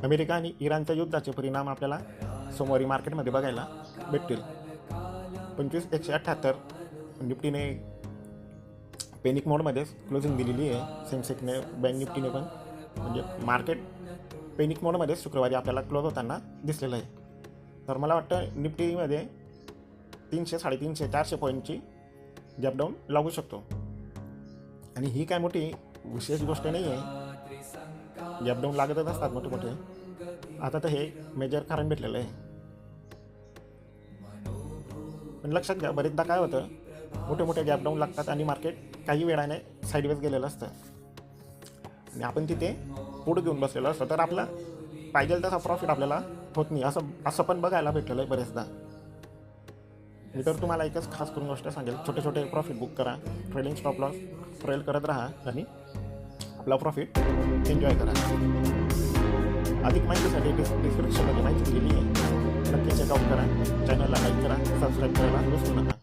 America आणि इराणच्या युद्धाचे परिणाम आपल्याला सोमवारी मार्केटमध्ये बघायला भेटतील. 25,178 निफ्टीने पॅनिक मोडमध्येच क्लोजिंग दिलेली आहे. सेन्सेक्सने, बँक निफ्टीने पण, म्हणजे मार्केट पॅनिक मोडमध्येच शुक्रवारी आपल्याला क्लोज होताना दिसलेलं आहे. तर मला वाटतं निफ्टीमध्ये 300, 350, 400 पॉईंटची गॅप डाऊन लागू शकतो. आणि ही काय मोठी विशेष गोष्ट नाही आहे, गॅप डाऊन लागतच असतात मोठे मोठे. आता तर हे मेजर कारण भेटलेलं आहे. पण लक्षात घ्या, बरेचदा काय होतं, मोठे मोठे गॅप डाऊन लागतात आणि मार्केट काही वेळाने साईडवेज गेलेलं असतं आणि आपण तिथे पुढे घेऊन बसलेलं असतं, तर आपला पाहिजे तसा प्रॉफिट आपल्याला होत नाही. असं पण बघायला भेटलेलं आहे बरेचदा. मी तर तुम्हाला एकच खास करून गोष्ट सांगेल, छोटे छोटे प्रॉफिट बुक करा, ट्रेडिंग स्टॉप लॉस ट्रेल करत राहा आणि आपला प्रॉफिट एन्जॉय करा. अधिक माहितीसाठी डिस्क्रिप्शनमध्ये माहिती दिलेली आहे, नक्की चेकआउट करा. चॅनलला लाईक करा, सबस्क्राईब करायला विसरू नका.